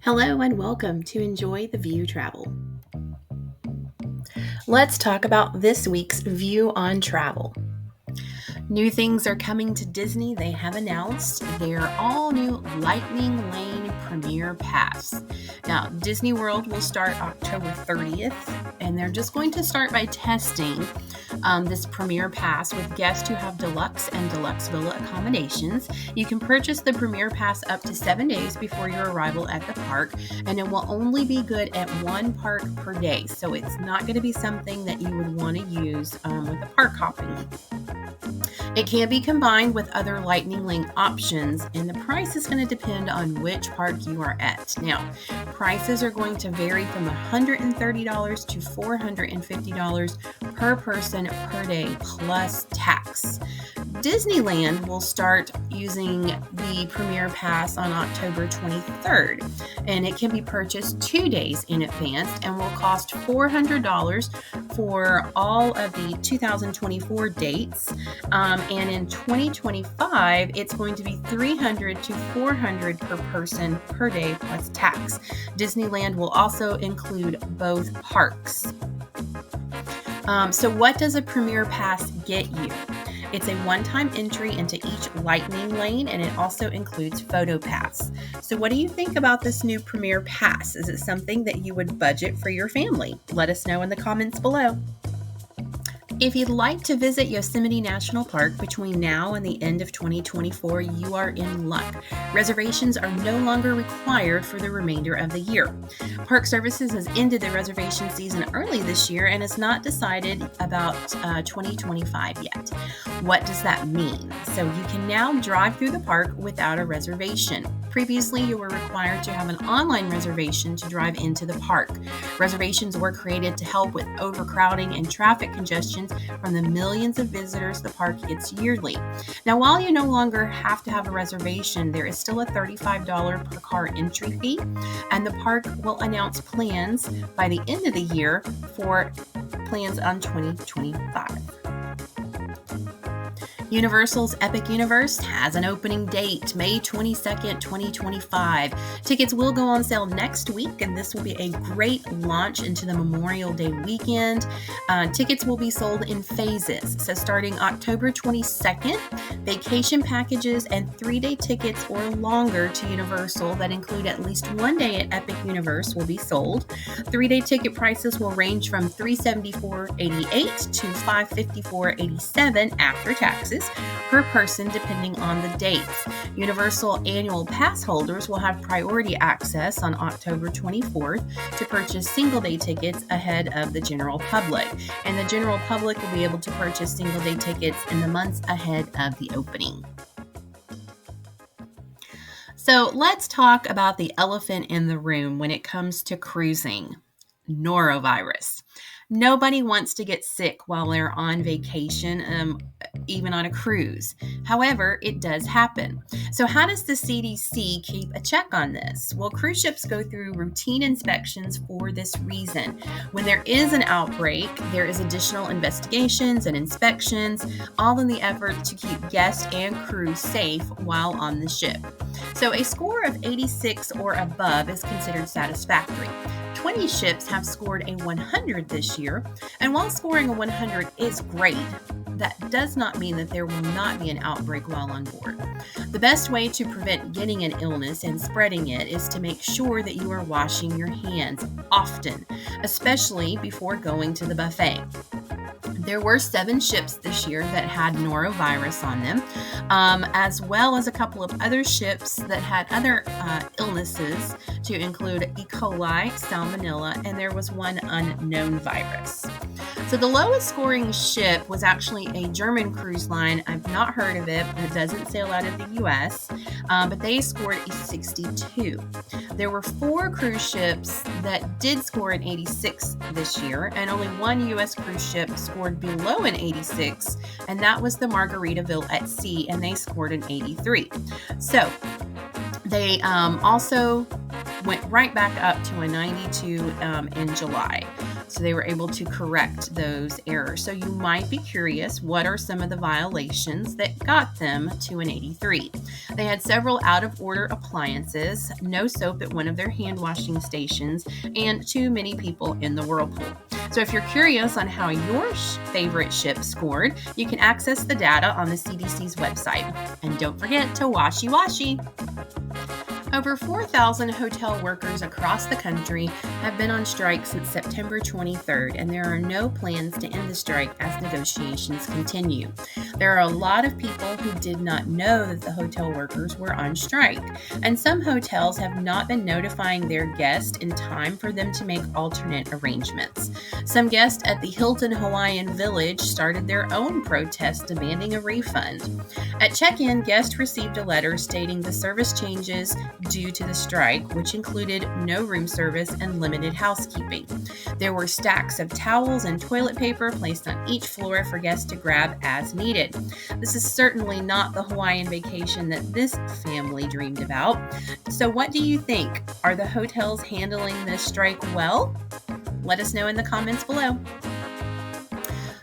Hello and welcome to Enjoy the View Travel. Let's talk about this week's View on Travel. New things are coming to Disney. They have announced their all-new Lightning Lane Premier Pass. Now, Disney World will start October 30th, and they're just going to start by testing this Premier Pass with guests who have deluxe and deluxe villa accommodations. You can purchase the Premier Pass up to 7 days before your arrival at the park, and it will only be good at one park per day. So it's not going to be something that you would want to use with the park hopping. It can be combined with other Lightning Lane options, and the price is going to depend on which park you are at. Now, prices are going to vary from $130 to $450 per person per day plus tax. Disneyland will start using the Premier Pass on October 23rd, and it can be purchased 2 days in advance and will cost $400 for all of the 2024 dates. And in 2025, it's going to be $300 to $400 per person per day plus tax. Disneyland will also include both parks. So what does a Premier Pass get you? It's a one-time entry into each Lightning Lane, and it also includes Photo Pass. So what do you think about this new Premier Pass? Is it something that you would budget for your family? Let us know in the comments below. If you'd like to visit Yosemite National Park between now and the end of 2024, you are in luck. Reservations are no longer required for the remainder of the year. Park Services has ended the reservation season early this year and has not decided about 2025 yet. What does that mean? So you can now drive through the park without a reservation. Previously, you were required to have an online reservation to drive into the park. Reservations were created to help with overcrowding and traffic congestion from the millions of visitors the park gets yearly. Now, while you no longer have to have a reservation, there is still a $35 per car entry fee, and the park will announce plans by the end of the year for plans on 2025. Universal's Epic Universe has an opening date, May 22nd, 2025. Tickets will go on sale next week, and this will be a great launch into the Memorial Day weekend. Tickets will be sold in phases. So starting October 22nd, vacation packages and 3-day tickets or longer to Universal that include at least 1 day at Epic Universe will be sold. 3-day ticket prices will range from $374.88 to $554.87 after taxes per person depending on the dates. Universal annual pass holders will have priority access on October 24th to purchase single-day tickets ahead of the general public, and the general public will be able to purchase single-day tickets in the months ahead of the opening. So let's talk about the elephant in the room when it comes to cruising: norovirus. Nobody wants to get sick while they're on vacation, even on a cruise. However, it does happen. So how does the CDC keep a check on this? Well, cruise ships go through routine inspections for this reason. When there is an outbreak, there is additional investigations and inspections, all in the effort to keep guests and crew safe while on the ship. So a score of 86 or above is considered satisfactory. 20 ships have scored a 100 this year, and while scoring a 100 is great, that does not mean that there will not be an outbreak while on board. The best way to prevent getting an illness and spreading it is to make sure that you are washing your hands often, especially before going to the buffet. There were 7 ships this year that had norovirus on them, as well as a couple of other ships that had other illnesses, to include E. coli, salmonella, and there was one unknown virus. So the lowest scoring ship was actually a German cruise line. I've not heard of it, but it doesn't sail out of the U.S., but they scored a 62. There were 4 cruise ships that did score an 86 this year, and only 1 U.S. cruise ship scored below an 86, and that was the Margaritaville at Sea, and they scored an 83. So they also went right back up to a 92 in July. So they were able to correct those errors. So you might be curious, what are some of the violations that got them to an 83? They had several out-of-order appliances, no soap at one of their hand washing stations, and too many people in the whirlpool. So if you're curious on how your favorite ship scored, you can access the data on the CDC's website. And don't forget to washy washy. Over 4,000 hotel workers across the country have been on strike since September 23rd, and there are no plans to end the strike as negotiations continue. There are a lot of people who did not know that the hotel workers were on strike, and some hotels have not been notifying their guests in time for them to make alternate arrangements. Some guests at the Hilton Hawaiian Village started their own protest demanding a refund. At check-in, guests received a letter stating the service changes due to the strike, which included no room service and limited housekeeping. There were stacks of towels and toilet paper placed on each floor for guests to grab as needed. This is certainly not the Hawaiian vacation that this family dreamed about. So what do you think? Are the hotels handling this strike well? Let us know in the comments below.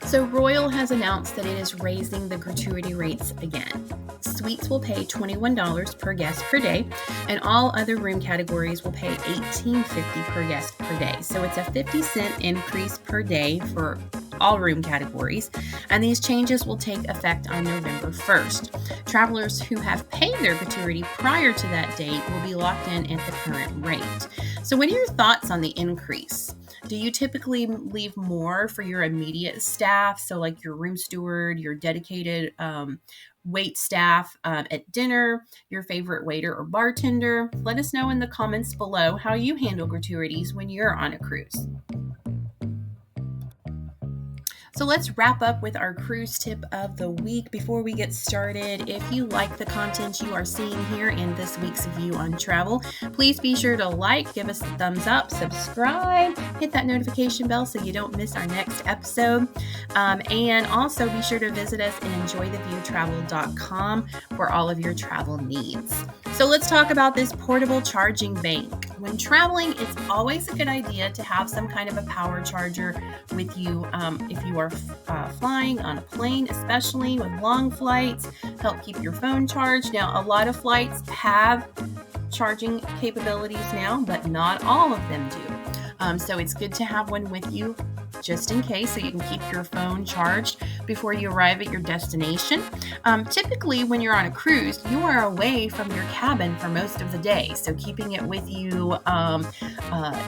So Royal has announced that it is raising the gratuity rates again. Suites will pay $21 per guest per day, and all other room categories will pay $18.50 per guest per day. So it's a 50-cent increase per day for all room categories, and these changes will take effect on November 1st. Travelers who have paid their gratuity prior to that date will be locked in at the current rate. So what are your thoughts on the increase? Do you typically leave more for your immediate staff? So like your room steward, your dedicated wait staff at dinner, your favorite waiter or bartender? Let us know in the comments below how you handle gratuities when you're on a cruise. So let's wrap up with our cruise tip of the week. Before we get started, if you like the content you are seeing here in this week's View on Travel, please be sure to like, give us a thumbs up, subscribe, hit that notification bell so you don't miss our next episode. And also be sure to visit us at enjoytheviewtravel.com for all of your travel needs. So let's talk about this portable charging bank. When traveling, it's always a good idea to have some kind of a power charger with you if you are flying on a plane, especially with long flights. Help keep your phone charged. Now, a lot of flights have charging capabilities now, but not all of them do. So it's good to have one with you just in case, so you can keep your phone charged before you arrive at your destination. Typically, when you're on a cruise, you are away from your cabin for most of the day. So keeping it with you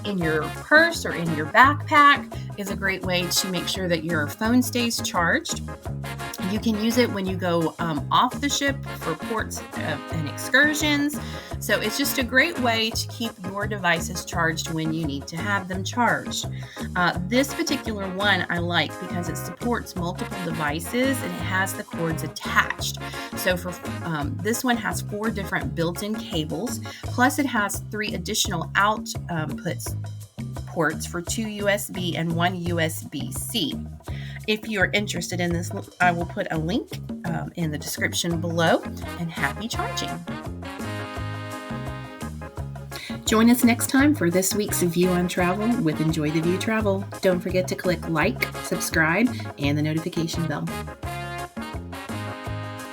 in your purse or in your backpack is a great way to make sure that your phone stays charged. You can use it when you go off the ship for ports and excursions. So it's just a great way to keep your devices charged when you need to have them charged. This particular one I like because it supports multiple devices and it has the cords attached. So for this one has 4 different built-in cables, plus it has 3 additional outputs ports for 2 USB and 1 USB-C. If you're interested in this, I will put a link in the description below, and happy charging. Join us next time for this week's View on Travel with Enjoy the View Travel. Don't forget to click like, subscribe, and the notification bell.